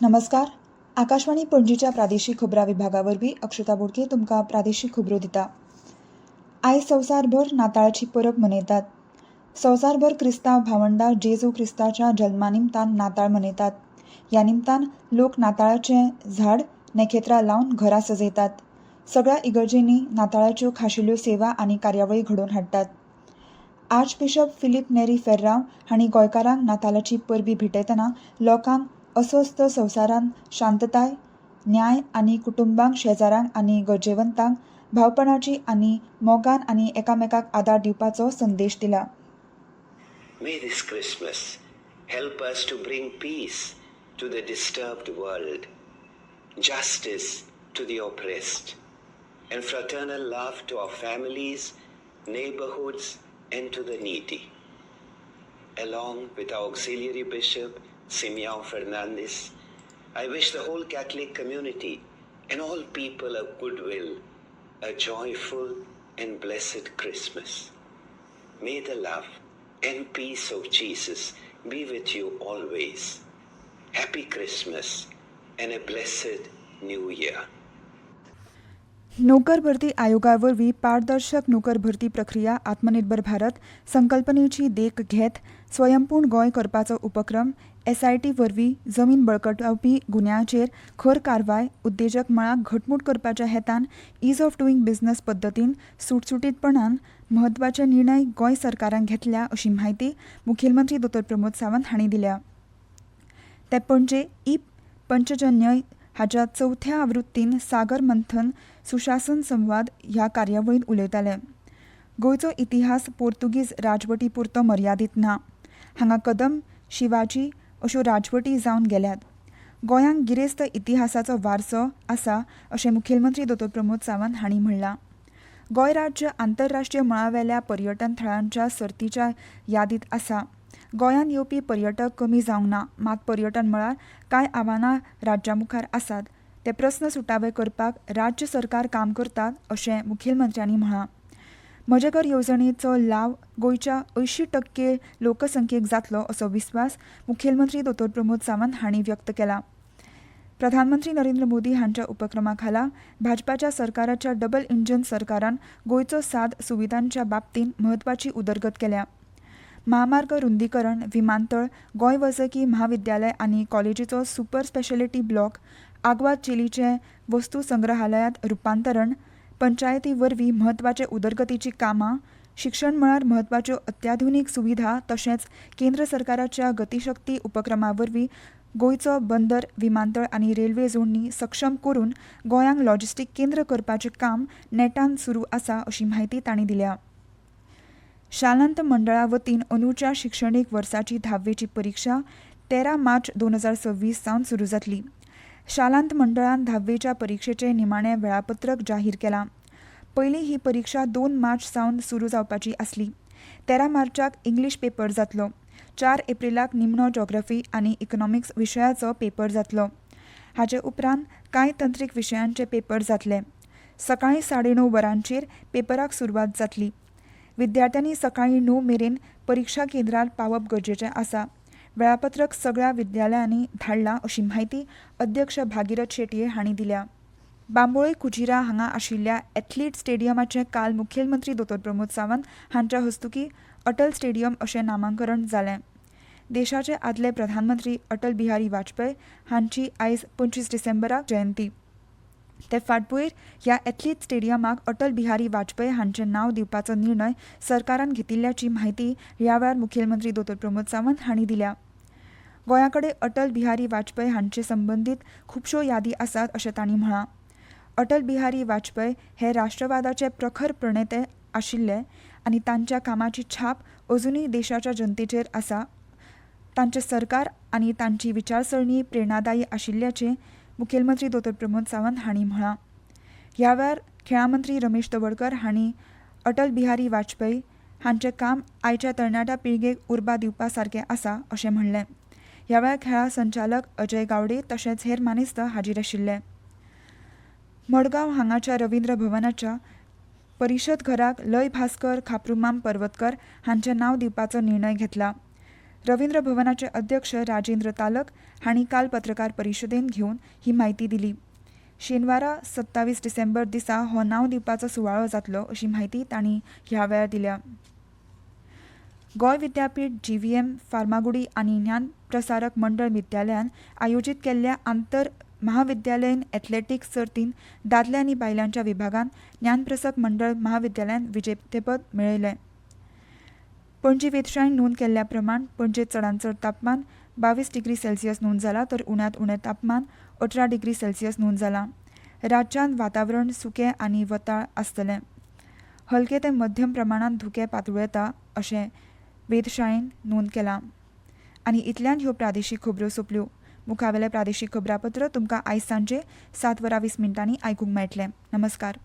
नमस्कार. आकाशवाणी पणजीच्या प्रादेशीक खबरां विभागावरवीं अक्षता बोडके तुमकां प्रादेशीक खबरो दिता. आयज संवसारभर नाताळाची परब मनयतात. संवसारभर क्रिस्तांव भावंडां जेजू क्रिस्ताच्या जल्मा निमतान नाताळ मनयतात. ह्या निमतान लोक नाताळाचें झाड नखेत्रां लावन घरां सजयतात. सगळ्या इगर्जेनी नाताळाच्यो खाशेल्यो सेवा आनी कार्यावळी घडोवन हाडटात. आर्चबिशप फिलीप नेरी फेर्रांव हांणी गोंयकारांक नातालाची परबी भेटयतना लोकांक अस्वस्थ संवसारांत शांतताय, न्याय आनी कुटुंबांक, शेजाऱ्यांक आनी गरजेवंतांक भावपणाची आनी मोगान आनी एकामेकाक आदार दिवपाचो संदेश दिला. May this Christmas help us to bring peace to the disturbed world, justice to the oppressed, and fraternal love to our families, neighborhoods, and to the needy. Along with our auxiliary bishop, Simeon Fernandez, I wish the whole Catholic community and all people of goodwill a joyful and blessed Christmas. May the love and peace of Jesus be with you always. Happy Christmas and a blessed New Year. नोकर भरती आयोगावरवीं पारदर्शक नोकर भरती प्रक्रिया आत्मनिर्भर भारत संकल्पनेची देख घेत स्वयंपूर्ण गोंय करपाचो उपक्रम SIT वरवीं जमीन बळकटावपी गुन्यांचेर खर कारवाय उद्देजक मळाक घटमूट करपाच्या हेतान ईज ऑफ डुईंग बिझनेस पद्दतीन सुटसुटीतपणान म्हत्वाचे निर्णय गोंय सरकारान घेतल्या अशी म्हायती मुखेलमंत्री डॉ. प्रमोद सावंत हांणी दिल्या. ते पणजे पंचजन्य हाच्या 4थ्या आवृत्तीन सागर मंथन सुशासन संवाद ह्या कार्यावळींत उलयताले. गोंयचो इतिहास पोर्तुगीज राजवटी पुरतो मर्यादीत ना. हांगा कदंब, शिवाजी अश्यो राजवटी जावन गेल्यात. गोंयांक गिरेस्त इतिहासाचो वारसो आसा अशें मुखेलमंत्री डॉ. प्रमोद सावंत हांणी म्हणलां. गोंय राज्य आंतरराष्ट्रीय मळावेल्या पर्यटन थळांच्या सर्तीच्या यादीत आसा. गोंयांत येवपी पर्यटक कमी जावंक ना, मात पर्यटन मळार कांय आव्हानां राज्या मुखार आसात. ते प्रस्न सुटावे करपाक राज्य सरकार काम करतात अशें मुखेलमंत्र्यांनी म्हळां. म्हजे घर येवजणेचो लाव गोंयच्या 80% लोकसंख्येक जातलो असो विस्वास मुखेलमंत्री डॉ. प्रमोद सावंत हांणी व्यक्त केला. प्रधानमंत्री नरेंद्र मोदी हांच्या उपक्रमा खाला भाजपाच्या सरकाराच्या डबल इंजन सरकारान गोंयचो साद सुविधांच्या बाबतींत म्हत्वाची उदरगत केल्या. महामार्ग रुंदीकरण, विमानतळ, गोंय वैजकी महाविद्यालय आनी कॉलेजीचो सुपर स्पेशालिटी ब्लॉक, आग्वाद चिलीचे वस्तू संग्रहालयात रुपांतरण, पंचायती वरवीं म्हत्वाचे उदरगतीची कामां, शिक्षण मळार म्हत्वाच्यो अत्याधुनीक सुविधा तशेंच केंद्र सरकाराच्या गतीशक्ती उपक्रमा वरवीं गोंयचो बंदर, विमानतळ आनी रेल्वे जोडणी सक्षम करून गोंयांक लॉजिस्टीक केंद्र करपाचें काम नेटान सुरू आसा अशी म्हायती तांणी दिल्या. शालांत मंडळा वतीन अंदूच्या शिक्षणीक वर्साची 10वीची परीक्षा 13 मार्च 2026 सावन सुरू जातली. शालांत मंडळान 10वीच्या परीक्षेचें निमाणें वेळापत्रक जाहीर केलां. पयलीं ही परीक्षा 2 मार्च सावन सुरू जावपाची आसली. 13 मार्चाक इंग्लीश पेपर जातलो. 4 एप्रिलाक निमणो जॉग्राफी आनी इकॉनॉमिक्स विशयाचो पेपर जातलो. हाचे उपरांत कांय तंत्रीक विशयांचे पेपर जातले. सकाळीं 9:30 वरांचेर पेपराक सुरवात जातली. विद्यार्थ्यांनी सकाळीं 9 मेरेन परीक्षा केंद्रार पावप गरजेचें आसा. वेळापत्रक सगळ्या विद्यालयांनी धाडलां अशी म्हायती अध्यक्ष भागीरथ शेटये हांणी दिल्या. बांबोळी कुजिरा हांगा आशिल्ल्या एथलीट स्टेडियमाचें काल मुखेलमंत्री डॉ. प्रमोद सावंत हांच्या हस्तुकीं अटल स्टेडियम अशें नामांकरण जालें. देशाचे आदले प्रधानमंत्री अटल बिहारी वाजपेयी हांची आयज 25 डिसेंबराक जयंती. ते फाटभुंयेर ह्या एथलीट स्टेडियमाक अटल बिहारी वाजपेयी हांचें नांव दिवपाचो निर्णय सरकारान घेतिल्ल्याची म्हायती ह्या वेळार मुखेलमंत्री डॉ. प्रमोद सावंत हांणी दिल्या. गोंयाकडे अटल बिहारी वाजपेयी हांचे संबंदीत खुबश्यो यादी आसात अशें तांणी म्हळां. अटल बिहारी वाजपेयी हे राष्ट्रवादाचे प्रखर प्रणेते आशिल्ले आनी तांच्या कामाची छाप अजुनूय देशाच्या जनतेचेर आसा. तांचे सरकार आनी तांची विचारसरणी प्रेरणादायी आशिल्ल्याचें मुखेलमंत्री डॉ. प्रमोद सावंत हांणी म्हळां. ह्या वेळार खेळां मंत्री रमेश तवडकर हांणी अटल बिहारी वाजपेयी हांचें काम आयच्या तरणाट्या पिळगेक उर्बा दिवपा सारकें आसा अशें म्हणलें. ह्या वेळार खेळां संचालक अजय गावडे तशेंच हेर मानेस्त हाजीर आशिल्ले. मडगांव हांगाच्या रवींद्र भवनाच्या परिशद घराक लय भास्कर खापरुमाम पर्वतकर हांचें नांव दिवपाचो निर्णय घेतला. रवींद्र भवनाचे अध्यक्ष राजेंद्र तालक हांणी काल पत्रकार परिशदेंत घेवन ही म्हायती दिली. शेनवारा 27 डिसेंबर दिसा हो नांव दिवपाचो सुवाळो जातलो अशी म्हायती तांणी ह्या वेळार दिल्या. गोंय विद्यापीठ, GVM, फार्मागुडी आनी ज्ञान प्रसारक मंडळ विद्यालयान आयोजीत केल्ल्या आंतर महाविद्यालयीन एथलेटिक्स सर्तींत दादले आनी बायलांच्या विभागांत ज्ञानप्रसारक मंडळ महाविद्यालयान विजेतेपद मेळयलें. पणजी वेधशाळेन नोंद केल्ल्या प्रमाण पणजेंत चडांत चड तापमान 22 डिग्री सेल्सियस नोंद जालां तर उण्यांत उणें तापमान 18 डिग्री सेल्सियस नोंद जालां. राज्यांत वातावरण सुकें आनी वताळ आसतलें. हलके ते मध्यम प्रमाणांत धुकें पातळ येता अशें वेधशाळेन नोंद केलां. आनी इतल्यान ह्यो प्रादेशीक खबरो सोंपल्यो. मुखावेलें प्रादेशीक खबरापत्र तुमकां आयज सांजे 7:20 आयकूंक मेळटलें. नमस्कार.